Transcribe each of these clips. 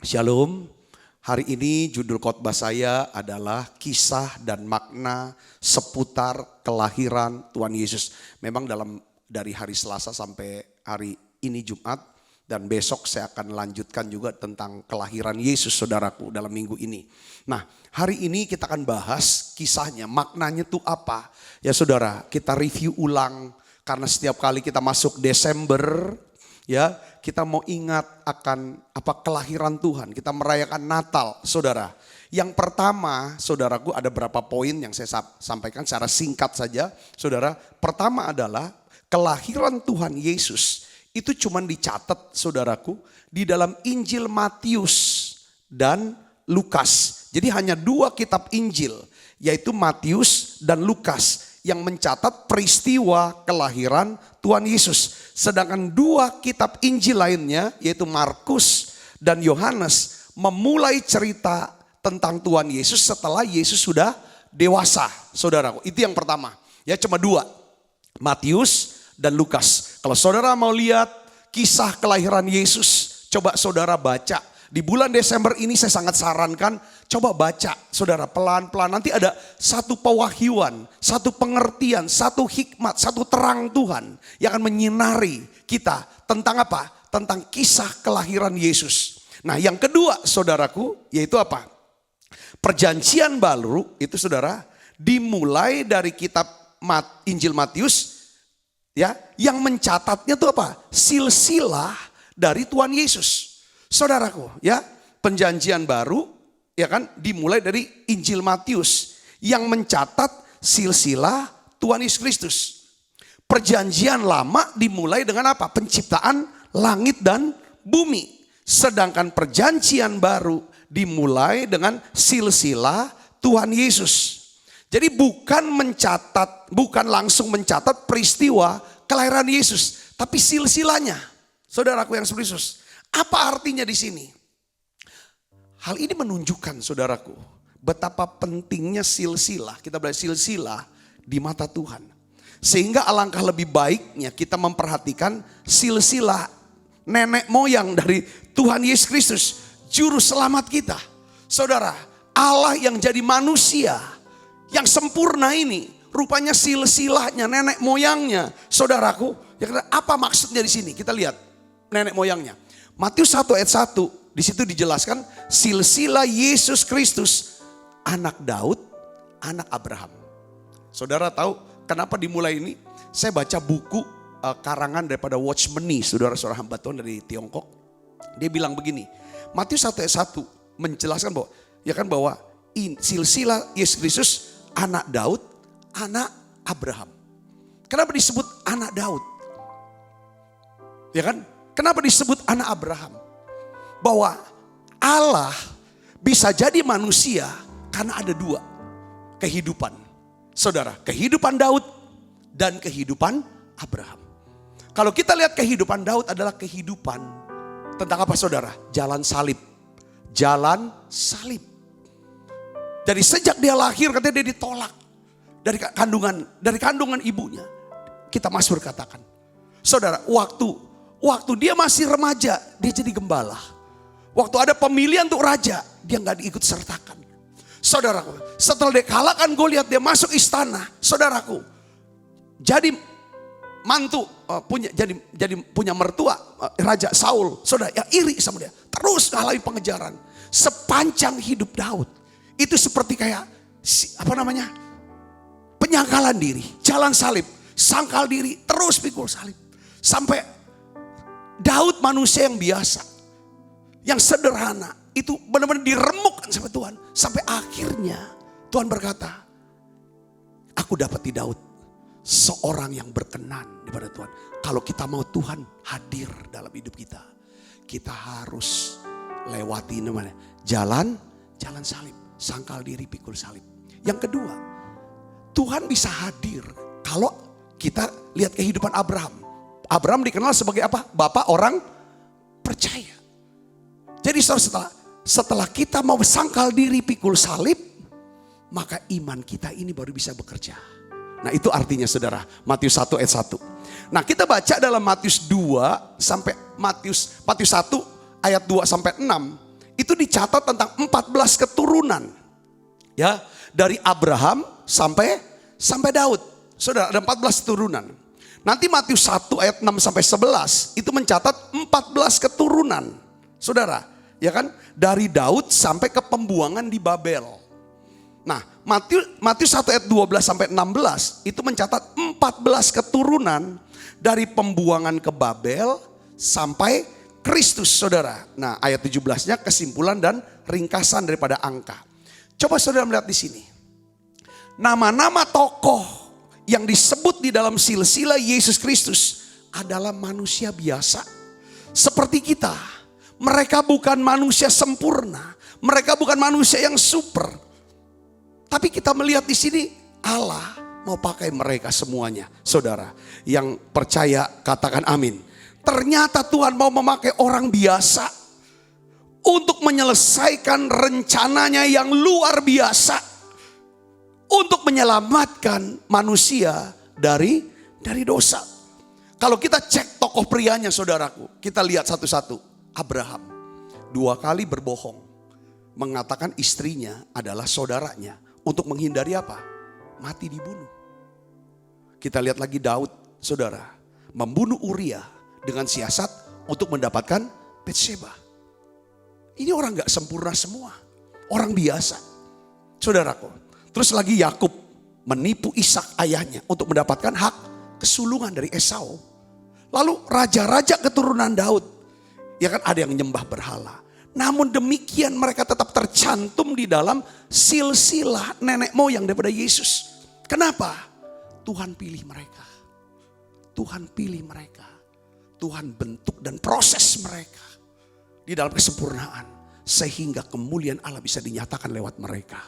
Shalom, hari ini judul khotbah saya adalah kisah dan makna seputar kelahiran Tuhan Yesus. Memang dari hari Selasa sampai hari ini Jumat dan besok saya akan lanjutkan juga tentang kelahiran Yesus saudaraku dalam minggu ini. Nah hari ini kita akan bahas kisahnya, maknanya itu apa. Ya saudara, kita review ulang karena setiap kali kita masuk Desember ya, kita mau ingat akan apa kelahiran Tuhan. Kita merayakan Natal, saudara. Yang pertama, saudaraku, ada beberapa poin yang saya sampaikan secara singkat saja, saudara. Pertama adalah kelahiran Tuhan Yesus itu cuma dicatat, saudaraku, di dalam Injil Matius dan Lukas. Jadi hanya dua kitab Injil, yaitu Matius dan Lukas, yang mencatat peristiwa kelahiran Tuhan Yesus. Sedangkan dua kitab Injil lainnya yaitu Markus dan Yohanes memulai cerita tentang Tuhan Yesus setelah Yesus sudah dewasa. Saudaraku, itu yang pertama. Ya cuma dua, Matius dan Lukas. Kalau saudara mau lihat kisah kelahiran Yesus, coba saudara baca. Di bulan Desember ini saya sangat sarankan, coba baca saudara pelan-pelan. Nanti ada satu pewahyuan, satu pengertian, satu hikmat, satu terang Tuhan yang akan menyinari kita tentang apa? Tentang kisah kelahiran Yesus. Nah yang kedua saudaraku yaitu apa? Perjanjian baru itu saudara dimulai dari kitab Injil Matius ya, yang mencatatnya itu apa? Silsilah dari Tuhan Yesus. Saudaraku ya, perjanjian baru ya kan dimulai dari Injil Matius yang mencatat silsilah Tuhan Yesus Kristus. Perjanjian lama dimulai dengan apa? Penciptaan langit dan bumi. Sedangkan perjanjian baru dimulai dengan silsilah Tuhan Yesus. Jadi bukan langsung mencatat peristiwa kelahiran Yesus, tapi silsilahnya. Saudaraku yang Yesus. Apa artinya di sini? Hal ini menunjukkan saudaraku betapa pentingnya silsilah. Kita belajar silsilah di mata Tuhan. Sehingga alangkah lebih baiknya kita memperhatikan silsilah nenek moyang dari Tuhan Yesus Kristus, juru selamat kita. Saudara, Allah yang jadi manusia yang sempurna ini rupanya silsilahnya nenek moyangnya. Saudaraku, ya, apa maksudnya di sini? Kita lihat nenek moyangnya. Matius 1 ayat 1, di situ dijelaskan silsilah Yesus Kristus, anak Daud, anak Abraham. Saudara tahu kenapa dimulai ini? Saya baca buku karangan daripada Watchmeni, saudara-saudara hamba Tuhan dari Tiongkok. Dia bilang begini, Matius 1 ayat 1 menjelaskan bahwa silsilah Yesus Kristus, anak Daud, anak Abraham. Kenapa disebut anak Daud? Ya kan? Kenapa disebut anak Abraham? Bahwa Allah bisa jadi manusia karena ada dua kehidupan. Saudara, kehidupan Daud dan kehidupan Abraham. Kalau kita lihat kehidupan Daud adalah kehidupan tentang apa saudara? Jalan salib. Jalan salib. Dari sejak dia lahir katanya dia ditolak. Dari kandungan ibunya. Kita Mazmur katakan. Saudara, waktu dia masih remaja, dia jadi gembala. Waktu ada pemilihan untuk raja, dia gak diikut sertakan. Saudaraku, setelah dia kalahkan Goliat, dia masuk istana. Saudaraku, jadi mantu, punya mertua, Raja Saul. Saudara, yang iri sama dia. Terus ngalahin pengejaran. Sepanjang hidup Daud, itu seperti kayak, penyangkalan diri. Jalan salib, sangkal diri, terus pikul salib. Sampai Daud manusia yang biasa, yang sederhana, itu benar-benar diremukkan sama Tuhan. Sampai akhirnya Tuhan berkata, aku dapati Daud, seorang yang berkenan kepada Tuhan. Kalau kita mau Tuhan hadir dalam hidup kita, kita harus lewati jalan salib, sangkal diri, pikul salib. Yang kedua, Tuhan bisa hadir kalau kita lihat kehidupan Abraham. Abraham dikenal sebagai apa? Bapak orang percaya. Jadi setelah kita mau sangkal diri pikul salib, maka iman kita ini baru bisa bekerja. Nah itu artinya saudara, Matius 1 ayat 1. Nah kita baca dalam Matius 2 sampai Matius 1 ayat 2 sampai 6. itu dicatat tentang 14 keturunan. Ya, dari Abraham sampai Daud. Saudara, ada 14 keturunan. Nanti Matius 1 ayat 6 sampai 11 itu mencatat 14 keturunan. Saudara, ya kan? Dari Daud sampai ke pembuangan di Babel. Nah, Matius 1 ayat 12 sampai 16 itu mencatat 14 keturunan dari pembuangan ke Babel sampai Kristus, saudara. Nah, ayat 17-nya kesimpulan dan ringkasan daripada angka. Coba saudara melihat di sini. Nama-nama tokoh yang disebut di dalam silsilah Yesus Kristus adalah manusia biasa seperti kita. Mereka bukan manusia sempurna, mereka bukan manusia yang super. Tapi kita melihat di sini Allah mau pakai mereka semuanya. Saudara yang percaya katakan amin. Ternyata Tuhan mau memakai orang biasa untuk menyelesaikan rencananya yang luar biasa. Untuk menyelamatkan manusia dari dosa. Kalau kita cek tokoh prianya saudaraku, kita lihat satu-satu. Abraham 2 kali berbohong. Mengatakan istrinya adalah saudaranya. Untuk menghindari apa? Mati dibunuh. Kita lihat lagi Daud, saudara. Membunuh Uria dengan siasat untuk mendapatkan Batsheba. Ini orang gak sempurna semua. Orang biasa. Saudaraku. Terus lagi Yakub menipu Ishak ayahnya untuk mendapatkan hak kesulungan dari Esau. Lalu raja-raja keturunan Daud. Ya kan ada yang nyembah berhala. Namun demikian mereka tetap tercantum di dalam silsilah nenek moyang daripada Yesus. Kenapa? Tuhan pilih mereka. Tuhan pilih mereka. Tuhan bentuk dan proses mereka di dalam kesempurnaan. Sehingga kemuliaan Allah bisa dinyatakan lewat mereka.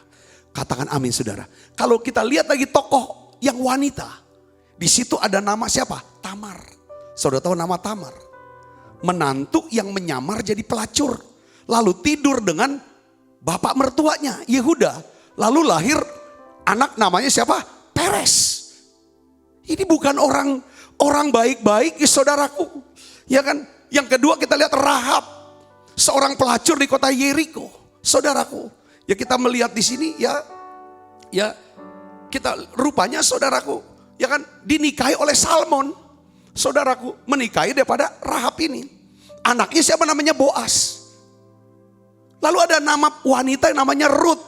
Katakan amin saudara. Kalau kita lihat lagi tokoh yang wanita. Di situ ada nama siapa? Tamar. Saudara tahu nama Tamar? Menantu yang menyamar jadi pelacur. Lalu tidur dengan bapak mertuanya Yehuda. Lalu lahir anak namanya siapa? Peres. Ini bukan orang baik-baik ya saudaraku. Ya kan? Yang kedua kita lihat Rahab. Seorang pelacur di kota Yeriko. Saudaraku. Ya kita melihat di sini ya kita rupanya saudaraku. Ya kan dinikahi oleh Salmon. Saudaraku menikahi daripada Rahab ini. Anaknya siapa namanya? Boas. Lalu ada nama wanita yang namanya Ruth.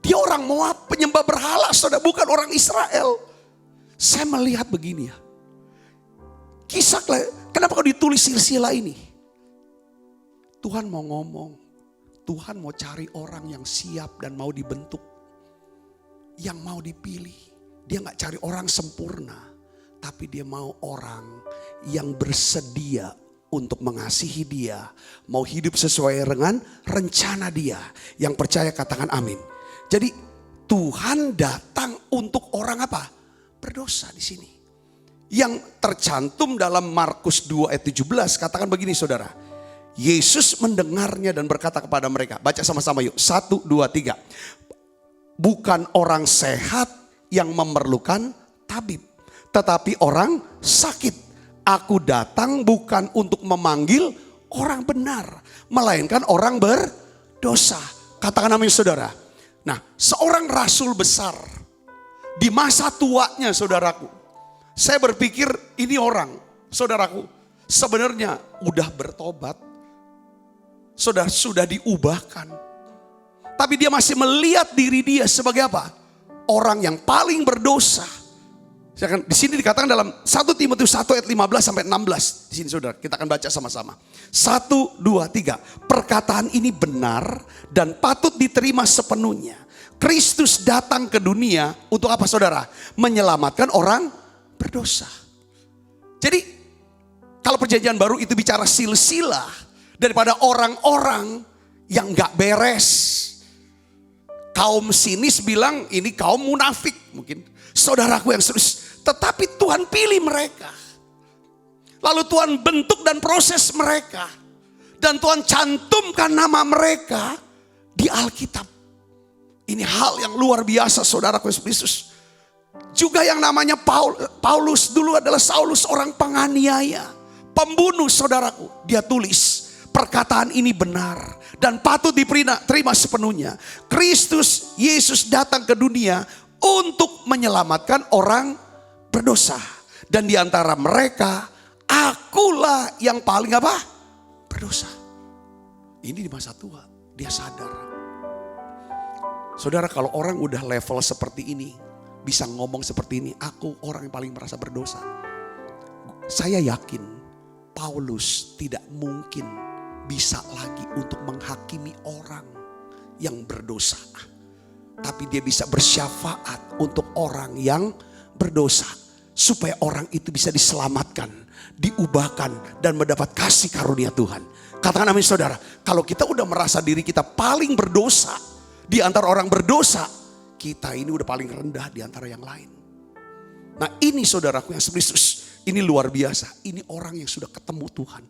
Dia orang Moab, penyembah berhala, saudara, bukan orang Israel. Saya melihat begini ya. Kisah, kenapa kau ditulis silsilah ini? Tuhan mau ngomong. Tuhan mau cari orang yang siap dan mau dibentuk. Yang mau dipilih. Dia gak cari orang sempurna. Tapi dia mau orang yang bersedia untuk mengasihi dia. Mau hidup sesuai dengan rencana dia. Yang percaya katakan amin. Jadi Tuhan datang untuk orang apa? Berdosa di sini. Yang tercantum dalam Markus 2 ayat 17 katakan begini saudara. Yesus mendengarnya dan berkata kepada mereka. Baca sama-sama yuk. 1, 2, 3. Bukan orang sehat yang memerlukan tabib. Tetapi orang sakit. Aku datang bukan untuk memanggil orang benar. Melainkan orang berdosa. Katakan amin saudara. Nah seorang rasul besar. Di masa tuanya saudaraku. Saya berpikir ini orang saudaraku. Sebenarnya udah bertobat. Sudah diubahkan. Tapi dia masih melihat diri dia sebagai apa? Orang yang paling berdosa. Di sini dikatakan dalam 1 Timotius 1 ayat 15 sampai 16. Di sini saudara, kita akan baca sama-sama. 1, 2, 3. Perkataan ini benar dan patut diterima sepenuhnya. Kristus datang ke dunia untuk apa saudara? Menyelamatkan orang berdosa. Jadi kalau perjanjian baru itu bicara silsilah daripada orang-orang yang gak beres. Kaum sinis bilang ini kaum munafik mungkin. Saudaraku yang serius. Tetapi Tuhan pilih mereka. Lalu Tuhan bentuk dan proses mereka. Dan Tuhan cantumkan nama mereka di Alkitab. Ini hal yang luar biasa saudaraku Yesus. Juga yang namanya Paulus dulu adalah Saulus orang penganiaya. Pembunuh saudaraku. Dia tulis perkataan ini benar dan patut diterima sepenuhnya. Kristus Yesus datang ke dunia untuk menyelamatkan orang berdosa. Dan di antara mereka, akulah yang paling apa? Berdosa. Ini di masa tua, dia sadar. Saudara, kalau orang udah level seperti ini, bisa ngomong seperti ini, aku orang yang paling merasa berdosa. Saya yakin Paulus tidak mungkin bisa lagi untuk menghakimi orang yang berdosa. Tapi dia bisa bersyafaat untuk orang yang berdosa. Supaya orang itu bisa diselamatkan, diubahkan, dan mendapat kasih karunia Tuhan. Katakan amin saudara. Kalau kita udah merasa diri kita paling berdosa di antara orang berdosa, kita ini udah paling rendah di antara yang lain. Nah ini saudaraku yang Kristus, ini luar biasa. Ini orang yang sudah ketemu Tuhan,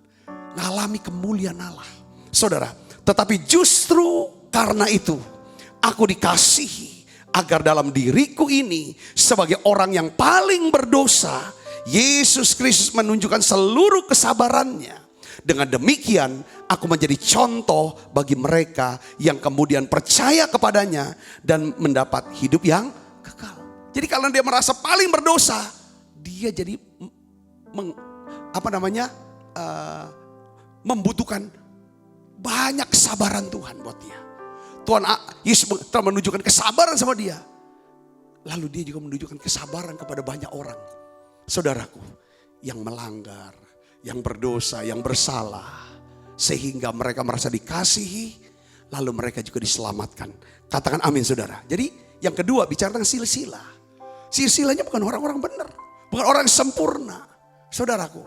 ngalami kemuliaan Allah. Saudara, tetapi justru karena itu aku dikasihi, agar dalam diriku ini sebagai orang yang paling berdosa, Yesus Kristus menunjukkan seluruh kesabarannya. Dengan demikian aku menjadi contoh bagi mereka yang kemudian percaya kepadanya dan mendapat hidup yang kekal. Jadi kalau dia merasa paling berdosa, dia jadi membutuhkan banyak kesabaran Tuhan buat dia. Tuhan Yesus telah menunjukkan kesabaran sama dia. Lalu dia juga menunjukkan kesabaran kepada banyak orang. Saudaraku, yang melanggar, yang berdosa, yang bersalah. Sehingga mereka merasa dikasihi, lalu mereka juga diselamatkan. Katakan amin saudara. Jadi yang kedua bicara tentang silsilah. Silsilahnya bukan orang-orang benar. Bukan orang yang sempurna. Saudaraku.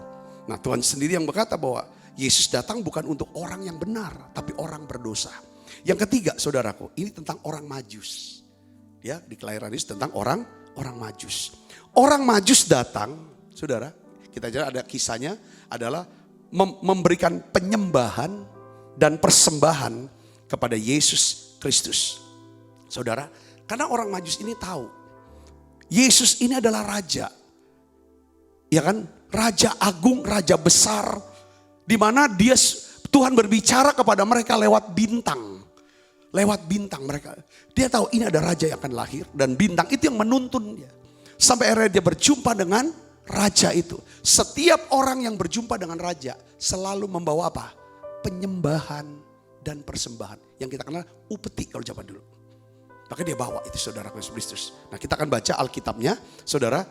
Nah Tuhan sendiri yang berkata bahwa Yesus datang bukan untuk orang yang benar, tapi orang berdosa. Yang ketiga saudaraku, ini tentang orang Majus. Ya, di kelahiran Yesus tentang orang Majus. Orang Majus datang, saudara, kita lihat ada kisahnya adalah memberikan penyembahan dan persembahan kepada Yesus Kristus. Saudara, karena orang Majus ini tahu Yesus ini adalah raja. Ya kan? Raja agung, raja besar, di mana Tuhan berbicara kepada mereka lewat bintang. Lewat bintang mereka. Dia tahu ini ada raja yang akan lahir. Dan bintang itu yang menuntun dia. Sampai akhirnya dia berjumpa dengan raja itu. Setiap orang yang berjumpa dengan raja selalu membawa apa? Penyembahan dan persembahan. Yang kita kenal upeti kalau zaman dulu. Maka dia bawa itu saudara Kristus. Nah kita akan baca Alkitabnya. Saudara,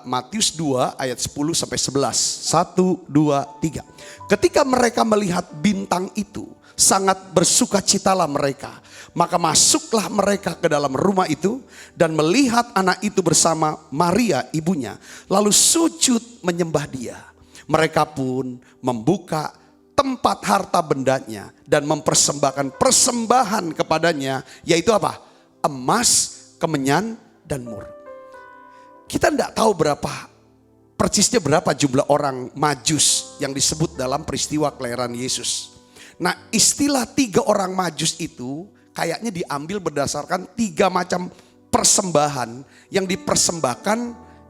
Matius 2 ayat 10 sampai 11. 1, 2, 3. Ketika mereka melihat bintang itu, sangat bersukacitalah mereka. Maka masuklah mereka ke dalam rumah itu dan melihat anak itu bersama Maria ibunya. Lalu sujud menyembah dia. Mereka pun membuka tempat harta bendanya dan mempersembahkan persembahan kepadanya. Yaitu apa? Emas, kemenyan, dan mur. Kita tidak tahu persisnya berapa jumlah orang Majus yang disebut dalam peristiwa kelahiran Yesus. Nah istilah 3 orang Majus itu kayaknya diambil berdasarkan 3 macam persembahan yang dipersembahkan,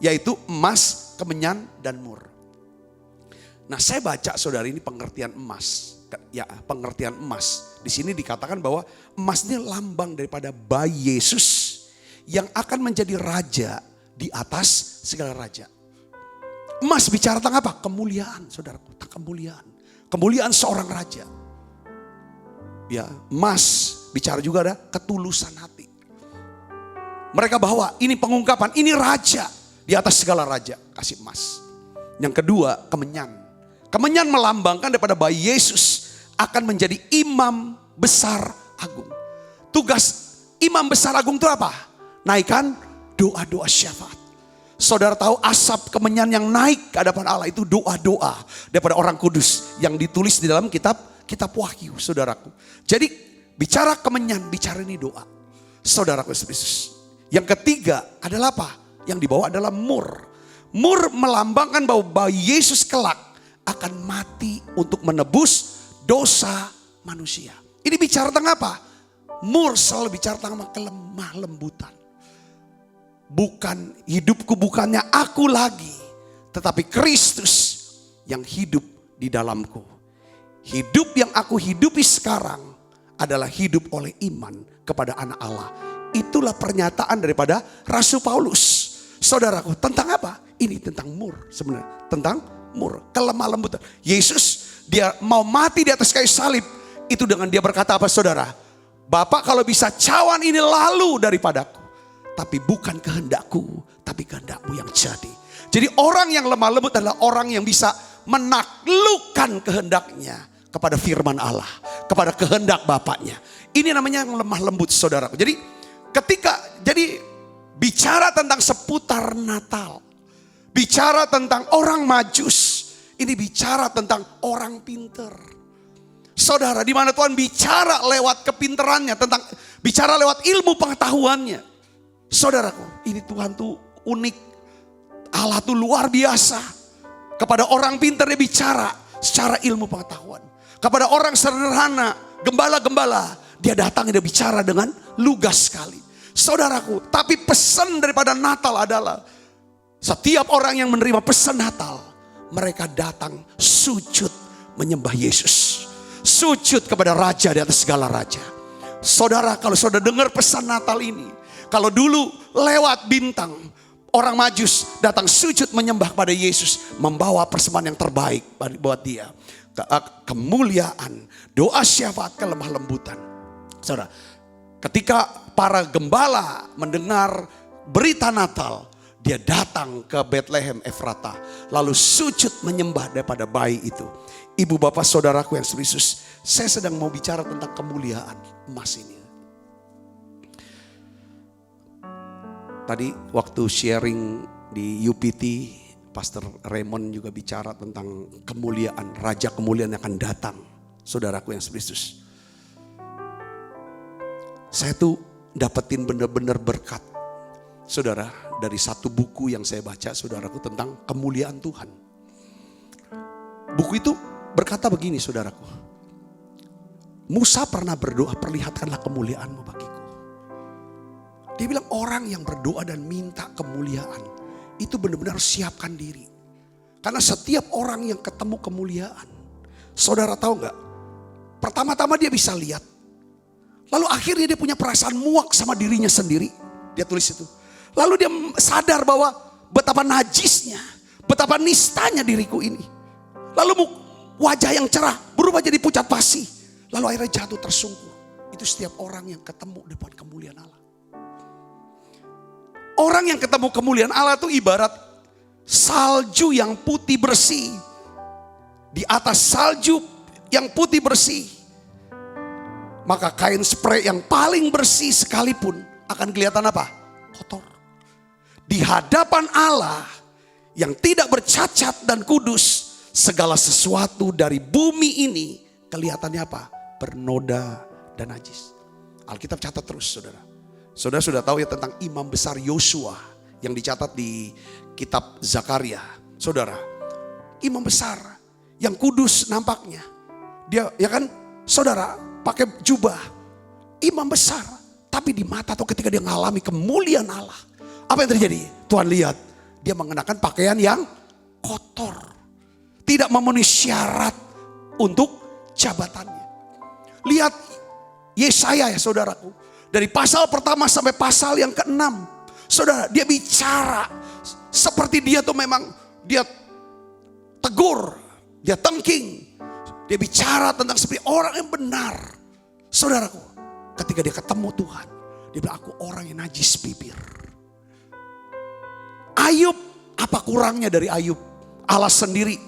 yaitu emas, kemenyan, dan mur. Nah saya baca saudara ini pengertian emas. Ya pengertian emas. Di sini dikatakan bahwa emas ini lambang daripada bayi Yesus yang akan menjadi raja di atas segala raja. Emas bicara tentang apa? Kemuliaan saudaraku, tentang kemuliaan. Kemuliaan seorang raja. Ya, emas bicara juga ada ketulusan hati. Mereka bawa ini pengungkapan, ini raja di atas segala raja, kasih emas. Yang kedua, kemenyan. Kemenyan melambangkan daripada bayi Yesus akan menjadi imam besar agung. Tugas imam besar agung itu apa? Naikkan doa-doa syafaat. Saudara tahu asap kemenyan yang naik ke hadapan Allah itu doa-doa daripada orang kudus yang ditulis di dalam kitab Wahyu, saudaraku. Jadi bicara kemenyan, bicara ini doa. Saudaraku Yesus. Yang ketiga adalah apa? Yang dibawa adalah mur. Mur melambangkan bahwa bayi Yesus kelak akan mati untuk menebus dosa manusia. Ini bicara tentang apa? Mur selalu bicara tentang kelemah lembutan. Bukan hidupku, bukannya aku lagi, tetapi Kristus yang hidup di dalamku. hidup yang aku hidupi sekarang adalah hidup oleh iman kepada anak Allah. Itulah pernyataan daripada Rasul Paulus. Saudaraku, tentang apa? Ini tentang mur sebenarnya. Tentang mur, kelemah lembutan. Yesus dia mau mati di atas kayu salib. Itu dengan dia berkata apa saudara? Bapak kalau bisa cawan ini lalu daripadaku. Tapi bukan kehendakku, tapi kehendakmu yang jadi. Jadi orang yang lemah lembut adalah orang yang bisa menaklukkan kehendaknya kepada firman Allah, kepada kehendak Bapaknya. Ini namanya yang lemah lembut saudara. Jadi bicara tentang seputar Natal, bicara tentang orang Majus, ini bicara tentang orang pinter. Saudara, di mana Tuhan bicara lewat kepinterannya, bicara lewat ilmu pengetahuannya. Saudaraku, ini Tuhan tuh unik. Allah tuh luar biasa. Kepada orang pintar dia bicara secara ilmu pengetahuan. Kepada orang sederhana, gembala-gembala, dia datang dia bicara dengan lugas sekali. Saudaraku, tapi pesan daripada Natal adalah setiap orang yang menerima pesan Natal, mereka datang sujud menyembah Yesus. Sujud kepada Raja di atas segala raja. Saudara, kalau saudara dengar pesan Natal ini, kalau dulu lewat bintang, orang Majus datang sujud menyembah pada Yesus, membawa persembahan yang terbaik buat dia. Kemuliaan, doa syafaat, kelemah lembutan. Saudara, ketika para gembala mendengar berita Natal, dia datang ke Bethlehem Efrata, lalu sujud menyembah daripada bayi itu. Ibu bapak saudaraku yang serius, saya sedang mau bicara tentang kemuliaan emas ini. Tadi waktu sharing di UPT, Pastor Raymond juga bicara tentang kemuliaan, Raja kemuliaan yang akan datang. Saudaraku yang serius. Saya tuh dapetin benar-benar berkat. Saudara, dari satu buku yang saya baca saudaraku tentang kemuliaan Tuhan. Buku itu berkata begini saudaraku. Musa pernah berdoa, perlihatkanlah kemuliaanmu bagiku. Dia bilang orang yang berdoa dan minta kemuliaan itu benar-benar siapkan diri. Karena setiap orang yang ketemu kemuliaan, saudara tahu gak? Pertama-tama dia bisa lihat. Lalu akhirnya dia punya perasaan muak sama dirinya sendiri. Dia tulis itu. Lalu dia sadar bahwa betapa najisnya, betapa nistanya diriku ini. Lalu wajah yang cerah berubah jadi pucat pasi. Lalu akhirnya jatuh tersungkur. Itu setiap orang yang ketemu depan kemuliaan Allah. Orang yang ketemu kemuliaan Allah itu ibarat salju yang putih bersih. Di atas salju yang putih bersih, maka kain spray yang paling bersih sekalipun akan kelihatan apa? Kotor. Di hadapan Allah yang tidak bercacat dan kudus, segala sesuatu dari bumi ini kelihatannya apa? Bernoda dan najis. Alkitab catat terus saudara. Saudara sudah tahu ya tentang imam besar Yosua yang dicatat di kitab Zakaria. Saudara, imam besar yang kudus nampaknya. Dia ya kan saudara pakai jubah. Imam besar. Tapi di mata atau ketika dia mengalami kemuliaan Allah. Apa yang terjadi? Tuhan lihat dia mengenakan pakaian yang kotor. Tidak memenuhi syarat untuk jabatannya. Lihat Yesaya ya saudaraku. Dari pasal pertama sampai pasal yang ke-6. Saudara, dia bicara seperti dia tuh memang dia tegur, dia tengking. Dia bicara tentang seperti orang yang benar. Saudaraku, ketika dia ketemu Tuhan, dia bilang aku orang yang najis bibir. Ayub, apa kurangnya dari Ayub? Allah sendiri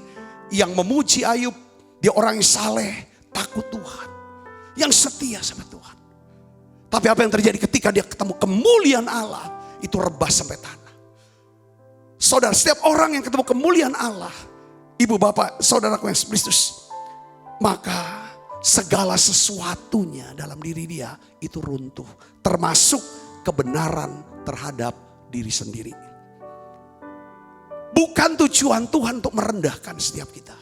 yang memuji Ayub. Dia orang yang saleh, takut Tuhan, yang setia sama Tuhan. Tapi apa yang terjadi ketika dia ketemu kemuliaan Allah, itu rebah sampai tanah. Saudara, setiap orang yang ketemu kemuliaan Allah, ibu bapak, saudaraku yang Kristus, maka segala sesuatunya dalam diri dia itu runtuh. Termasuk kebenaran terhadap diri sendiri. Bukan tujuan Tuhan untuk merendahkan setiap kita.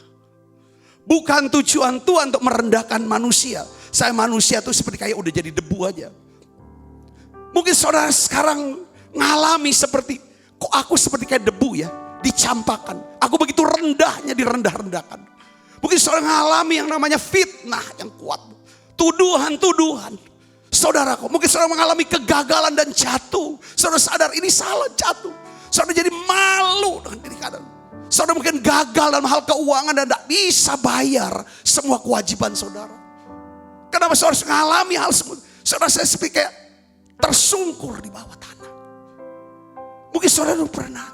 Bukan tujuan Tuhan untuk merendahkan manusia. Saya manusia tuh seperti kayak udah jadi debu aja. Mungkin saudara sekarang ngalami seperti, kok aku seperti kayak debu ya, dicampakkan. Aku begitu rendahnya direndah-rendahkan. Mungkin saudara mengalami yang namanya fitnah yang kuat. Tuduhan-tuduhan. Saudaraku, mungkin saudara mengalami kegagalan dan jatuh. Saudara sadar ini salah, jatuh. Saudara jadi malu dengan diri kadang. Saudara mungkin gagal dalam hal keuangan dan tidak bisa bayar semua kewajiban saudara. Kenapa saudara mengalami hal semua? Saudara saya seperti kayak tersungkur di bawah tanah. Mungkin saudara pernah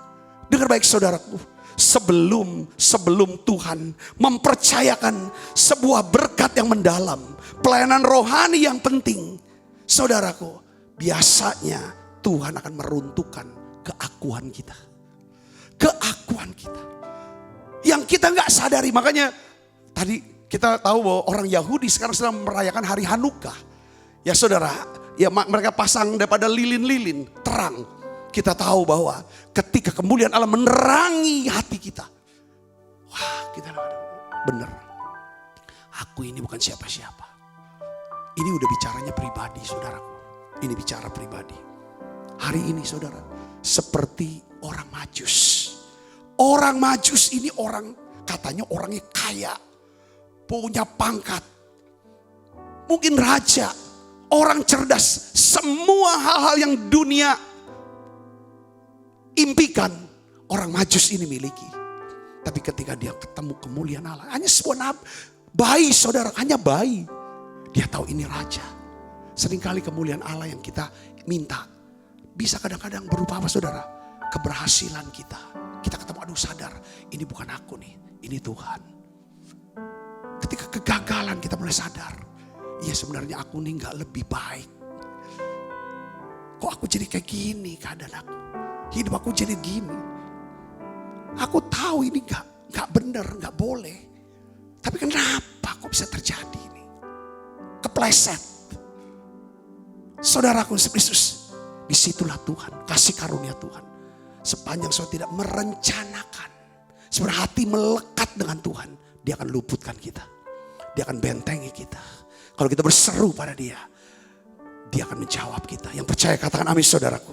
dengar baik saudaraku. Sebelum Tuhan mempercayakan sebuah berkat yang mendalam, pelayanan rohani yang penting, saudaraku, biasanya Tuhan akan meruntuhkan keakuan kita. Keakuan kita. Yang kita gak sadari. Makanya tadi kita tahu bahwa orang Yahudi sekarang sedang merayakan hari Hanukkah. Ya saudara, ya mereka pasang daripada lilin-lilin terang. Kita tahu bahwa ketika kemuliaan Allah menerangi hati kita. Wah, kita benar. Aku ini bukan siapa-siapa. Ini udah bicaranya pribadi, saudaraku. Ini bicara pribadi. Hari ini saudara, seperti orang Majus. Orang Majus ini orang, katanya orangnya kaya. Punya pangkat. Mungkin raja. Orang cerdas. Semua hal-hal yang dunia impikan, orang Majus ini miliki. Tapi ketika dia ketemu kemuliaan Allah, hanya sebuah bayi saudara, hanya bayi. Dia tahu ini raja. Seringkali kemuliaan Allah yang kita minta bisa kadang-kadang berupa apa saudara? Keberhasilan kita. Kita ketemu, aduh sadar, ini bukan aku nih, ini Tuhan. Ketika kegagalan kita mulai sadar, iya sebenarnya aku nih gak lebih baik. Kok aku jadi kayak gini keadaan aku? Hidup aku jadi gini. Aku tahu ini gak benar, gak boleh. Tapi kenapa kok bisa terjadi ini? Kepleset. Saudaraku Yesus, disitulah Tuhan, kasih karunia Tuhan. Sepanjang saudara tidak merencanakan, sebenarnya hati melekat dengan Tuhan, dia akan luputkan kita. Dia akan bentengi kita. Kalau kita berseru pada dia akan menjawab kita. Yang percaya katakan amin saudaraku.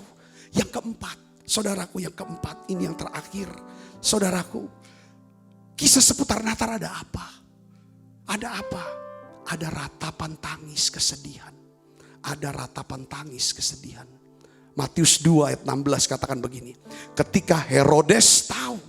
Yang keempat, saudaraku yang keempat, ini yang terakhir. Saudaraku, kisah seputar Natal ada apa? Ada apa? Ada ratapan tangis kesedihan. Ada ratapan tangis kesedihan. Matius 2 ayat 16 katakan begini. Ketika Herodes tahu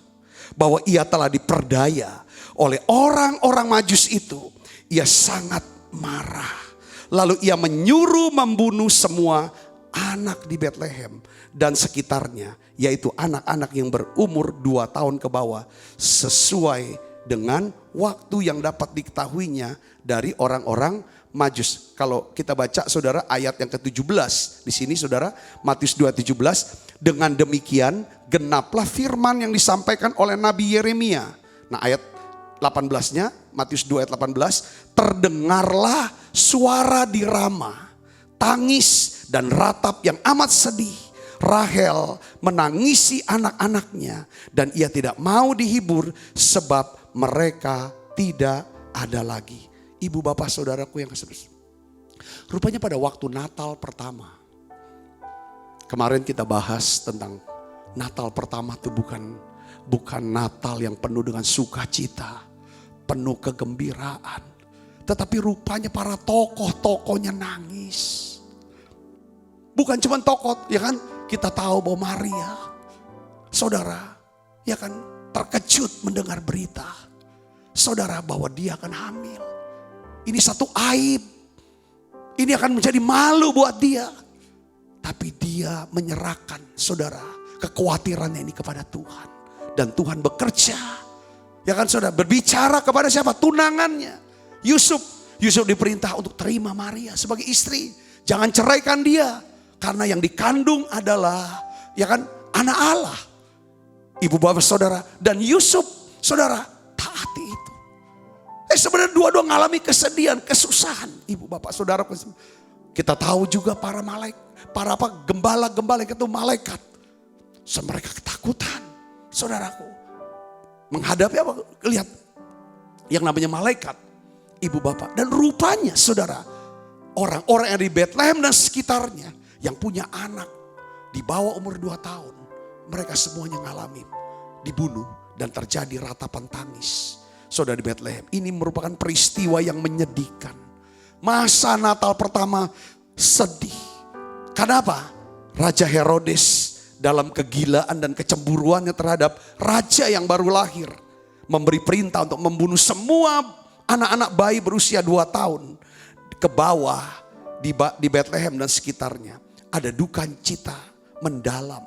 bahwa ia telah diperdaya oleh orang-orang Majus itu, ia sangat marah. Lalu ia menyuruh membunuh semua anak di Bethlehem dan sekitarnya, yaitu anak-anak yang berumur 2 tahun ke bawah, sesuai dengan waktu yang dapat diketahuinya dari orang-orang Majus. Kalau kita baca saudara ayat yang ke-17 di sini saudara, Matius 2:17, dengan demikian genaplah firman yang disampaikan oleh Nabi Yeremia. Nah ayat 18-nya, Matius 2 ayat 18, terdengarlah suara di Rama, tangis dan ratap yang amat sedih. Rahel menangisi anak-anaknya dan ia tidak mau dihibur sebab mereka tidak ada lagi. Ibu bapak saudaraku yang kasih, rupanya pada waktu Natal pertama, kemarin kita bahas tentang Natal pertama itu bukan Natal yang penuh dengan sukacita, penuh kegembiraan. Tetapi rupanya para tokoh-tokohnya nangis. Bukan cuma tokoh, ya kan? Kita tahu bahwa Maria, saudara, ya kan, terkejut mendengar berita. Saudara, bahwa dia akan hamil. Ini satu aib. Ini akan menjadi malu buat dia. Tapi dia menyerahkan, saudara, kekhawatirannya ini kepada Tuhan. Dan Tuhan bekerja. Ya kan saudara, berbicara kepada siapa? Tunangannya. Yusuf diperintah untuk terima Maria sebagai istri. Jangan ceraikan dia. Karena yang dikandung adalah, ya kan, anak Allah. Ibu bapak saudara, dan Yusuf saudara taati itu. Sebenarnya dua-dua mengalami kesedihan, kesusahan. Ibu bapak saudara, kita tahu juga para gembala-gembala itu malaikat. So, mereka ketakutan, saudaraku. Menghadapi apa? Lihat yang namanya malaikat, ibu bapak. Dan rupanya saudara, orang-orang yang di Bethlehem dan sekitarnya yang punya anak di bawah umur 2 tahun, mereka semuanya ngalamin dibunuh dan terjadi ratapan tangis. saudara di Bethlehem. Ini merupakan peristiwa yang menyedihkan. Masa Natal pertama sedih. Kenapa? Raja Herodes dalam kegilaan dan kecemburuannya terhadap raja yang baru lahir, memberi perintah untuk membunuh semua anak-anak bayi berusia 2 tahun ke bawah di Bethlehem dan sekitarnya. Ada duka cita mendalam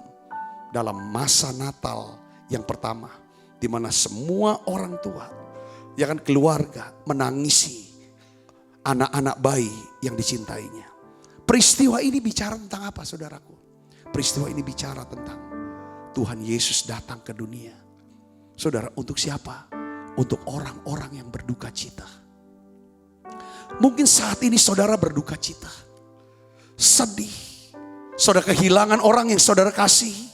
dalam masa Natal yang pertama, di mana semua orang tua, ya kan, keluarga menangisi anak-anak bayi yang dicintainya. Peristiwa ini bicara tentang apa, saudaraku? Peristiwa ini bicara tentang Tuhan Yesus datang ke dunia. Saudara, untuk siapa? Untuk orang-orang yang berduka cita. Mungkin saat ini saudara berduka cita, sedih. Saudara kehilangan orang yang saudara kasihi.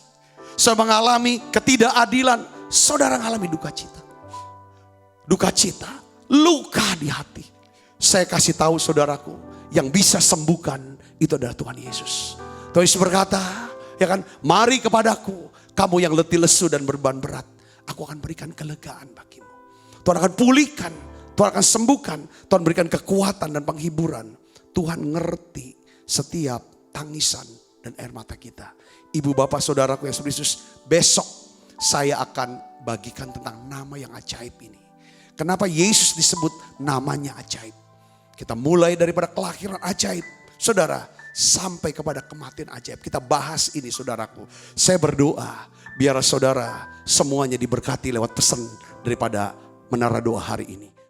Saudara mengalami ketidakadilan. Saudara mengalami duka cita. Duka cita, luka di hati. Saya kasih tahu saudaraku, yang bisa sembuhkan itu adalah Tuhan Yesus. Tuhan Yesus berkata, ya kan, mari kepadaku kamu yang letih lesu dan beban berat, aku akan berikan kelegaan bagimu. Tuhan akan pulihkan, Tuhan akan sembuhkan, Tuhan berikan kekuatan dan penghiburan. Tuhan ngerti setiap tangisan dan air mata kita. Ibu bapak saudaraku yang Yesus, besok saya akan bagikan tentang nama yang ajaib ini. Kenapa Yesus disebut namanya ajaib? Kita mulai daripada kelahiran ajaib, saudara, sampai kepada kematian ajaib. Kita bahas ini, saudaraku. Saya berdoa biar saudara semuanya diberkati lewat pesan daripada Menara Doa hari ini.